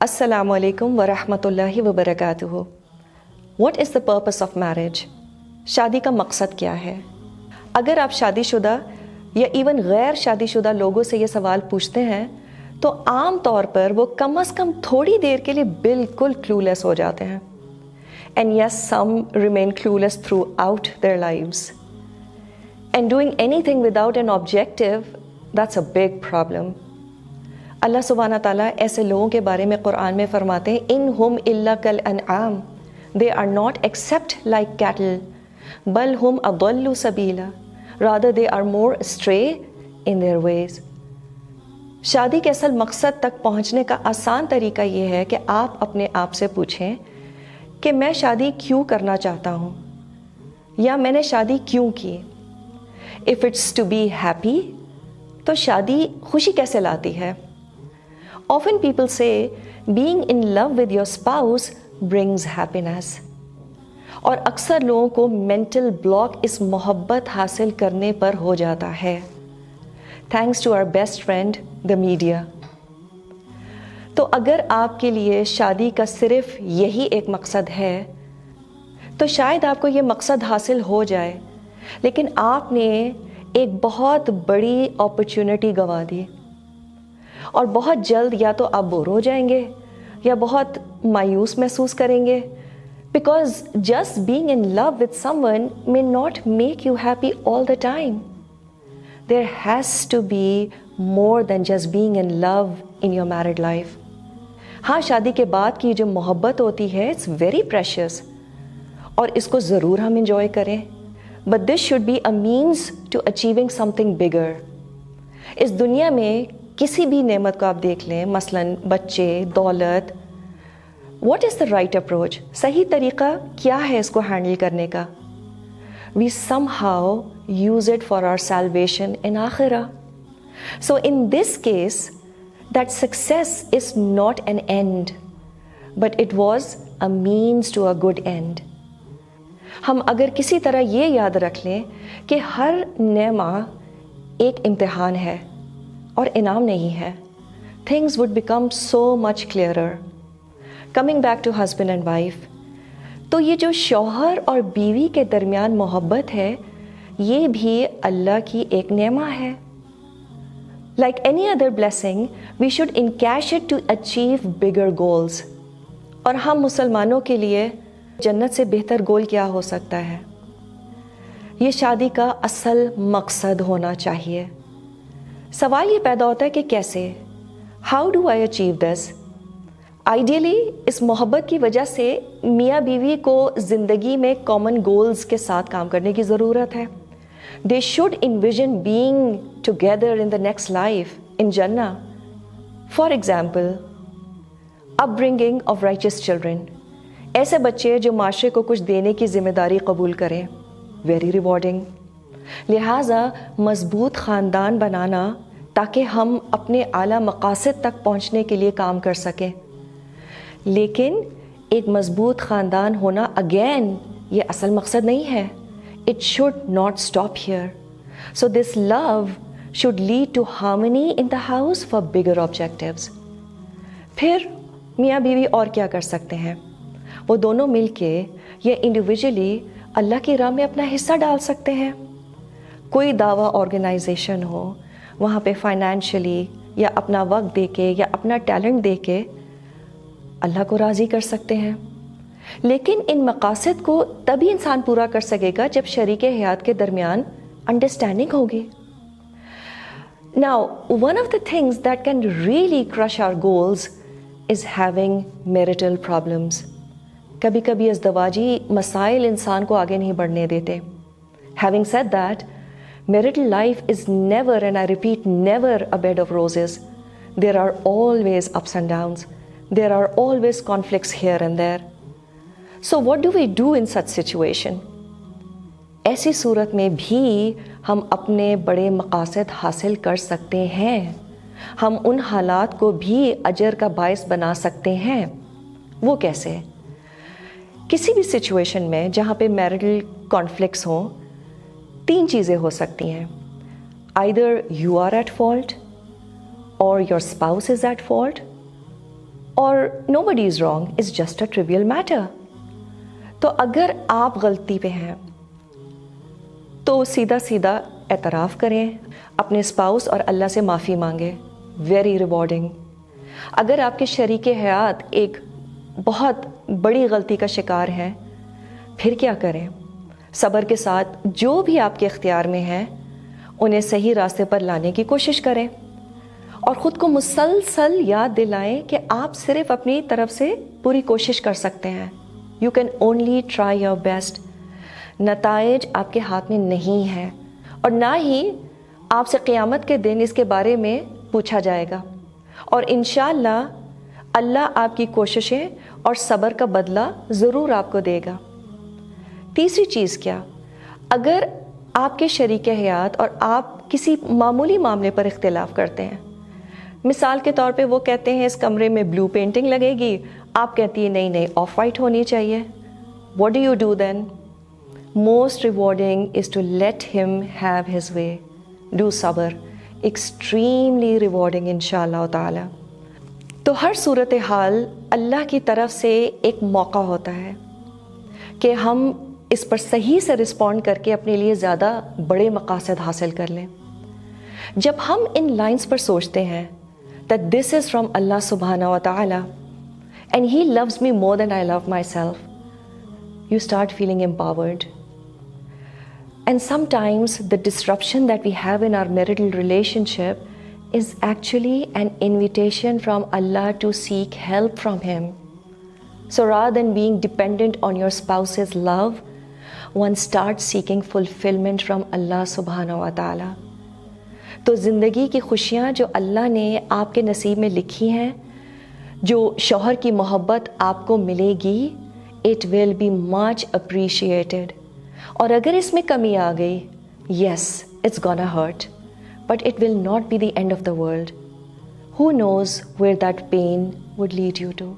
Assalamu alaikum wa rahmatullahi wa barakatuhu. What is the purpose of marriage? शादी का मकसद क्या है? अगर आप शादीशुदा या इवन गैर शादीशुदा लोगों से ये सवाल पूछते हैं तो आम तौर पर वो कम से कम थोड़ी देर के लिए बिल्कुल क्लूलेस हो जाते हैं. And yes, some remain clueless throughout their lives. And doing anything without an objective, that's a big problem. अल्लाह सुब्हाना ताला ऐसे लोगों के बारे में कुरान में फरमाते हैं इन हुम इल्ला कल अनआम, they are not except like cattle बल हुम अदल्लु सबीला, rather they are more stray in their ways. शादी के असल मकसद तक पहुंचने का आसान तरीका ये है कि आप अपने आप से पूछें कि मैं शादी क्यों करना चाहता हूँ या मैंने शादी क्यों की. If it's to be happy, तो शादी खुशी कैसे लाती है? Often people say being in love with your spouse brings happiness. और अक्सर लोगों को मेंटल ब्लॉक इस मोहब्बत हासिल करने पर हो जाता है, thanks to our best friend the media. तो अगर आपके लिए शादी का सिर्फ यही एक मकसद है तो शायद आपको ये मकसद हासिल हो जाए, लेकिन आपने एक बहुत बड़ी अपॉर्चुनिटी गंवा दी और बहुत जल्द या तो आप बोर हो जाएंगे या बहुत मायूस महसूस करेंगे, because just being in love with someone may not make you happy all the time. There has to be more than just being in love in your married life. हाँ, शादी के बाद की जो मोहब्बत होती है इट्स वेरी प्रेशियस और इसको ज़रूर हम इंजॉय करें, but this should be a means to achieving something bigger. इस दुनिया में किसी भी नेमत को आप देख लें, मसलन बच्चे, दौलत, what is the right approach? सही तरीका क्या है इसको हैंडल करने का? We somehow use it for our salvation in आखिरा. So in this case that success is not an end but it was a means to a good end. हम अगर किसी तरह ये याद रख लें कि हर नेमा एक इम्तिहान है और इनाम नहीं है, things would become so much clearer. Coming back to husband and wife, तो ये जो शौहर और बीवी के दरमियान मोहब्बत है ये भी अल्लाह की एक नेमा है. Like any other blessing, we should encash it to achieve bigger goals. और हम मुसलमानों के लिए जन्नत से बेहतर गोल क्या हो सकता है? ये शादी का असल मकसद होना चाहिए. सवाल ये पैदा होता है कि कैसे, how do I achieve this? Ideally इस मोहब्बत की वजह से मियाँ बीवी को ज़िंदगी में कॉमन गोल्स के साथ काम करने की ज़रूरत है. They should envision being together in the next life in जन्ना. For example, upbringing of righteous children, ऐसे बच्चे जो माशरे को कुछ देने की जिम्मेदारी कबूल करें, वेरी रिवॉर्डिंग. लिहाजा मजबूत ख़ानदान बनाना ताकि हम अपने आला मकासद तक पहुंचने के लिए काम कर सकें. लेकिन एक मजबूत ख़ानदान होना अगेन ये असल मकसद नहीं है. It should not stop here. So this love should lead to harmony in the house for bigger objectives. फिर मियाँ बीवी और क्या कर सकते हैं? वो दोनों मिलके या इंडिविजुअली अल्लाह की राह में अपना हिस्सा डाल सकते हैं. कोई दावा ऑर्गेनाइजेशन हो, वहाँ पे फाइनेंशियली या अपना वक्त देके या अपना टैलेंट देके अल्लाह को राज़ी कर सकते हैं. लेकिन इन मकासद को तभी इंसान पूरा कर सकेगा जब शरीके हयात के दरमियान अंडरस्टैंडिंग होगी. Now one of the things that can really crush our goals is having marital problems. कभी कभी अज़दवाजी मसाइल इंसान को आगे नहीं बढ़ने देते. Having said that, marital life is never, and I repeat, never a bed of roses. There are always ups and downs. There are always conflicts here and there. So what do we do in such situation? ऐसी सूरत में भी हम अपने बड़े मकासद हासिल कर सकते हैं. हम उन हालात को भी अजर का बायस बना सकते हैं. वो कैसे? किसी भी सिचुएशन में जहाँ पे मैरिटल कॉन्फ्लिक्ट्स हों, तीन चीज़ें हो सकती हैं. Either you are at fault, or your spouse is at fault, اور nobody is wrong, it's just a trivial matter. تو اگر آپ غلطی پہ ہیں تو سیدھا سیدھا اعتراف کریں، اپنے اسپاؤس اور اللہ سے معافی مانگیں. Very rewarding. اگر آپ کے شریک حیات ایک بہت بڑی غلطی کا شکار ہیں، پھر کیا کریں؟ صبر کے ساتھ جو بھی آپ کے اختیار میں ہیں انہیں صحیح راستے پر لانے کی کوشش کریں، اور خود کو مسلسل یاد دلائیں کہ آپ صرف اپنی طرف سے پوری کوشش کر سکتے ہیں. You can only try your best. نتائج آپ کے ہاتھ میں نہیں ہیں، اور نہ ہی آپ سے قیامت کے دن اس کے بارے میں پوچھا جائے گا، اور انشاءاللہ اللہ آپ کی کوششیں اور صبر کا بدلہ ضرور آپ کو دے گا. تیسری چیز کیا؟ اگر آپ کے شریک حیات اور آپ کسی معمولی معاملے پر اختلاف کرتے ہیں، مثال کے طور پہ وہ کہتے ہیں اس کمرے میں بلو پینٹنگ لگے گی، آپ کہتی ہیں نہیں آف وائٹ ہونی چاہیے. What do you do then? Most rewarding is to let him have his way. Do صبر. ایکسٹریملی ریوارڈنگ انشاءاللہ تعالی. تو ہر صورتحال اللہ کی طرف سے ایک موقع ہوتا ہے کہ ہم اس پر صحیح سے رسپونڈ کر کے اپنے لیے زیادہ بڑے مقاصد حاصل کر لیں. جب ہم ان لائنز پر سوچتے ہیں that this is from Allah subhanahu wa ta'ala and He loves me more than I love myself, you start feeling empowered. And sometimes the disruption that we have in our marital relationship is actually an invitation from Allah to seek help from Him. So rather than being dependent on your spouse's love, one starts seeking fulfillment from Allah subhanahu wa ta'ala. تو زندگی کی خوشیاں جو اللہ نے آپ کے نصیب میں لکھی ہیں، جو شوہر کی محبت آپ کو ملے گی، it will be much appreciated. اور اگر اس میں کمی آ گئی، yes it's gonna hurt, but it will not be the end of the world. Who knows where that pain would lead you to.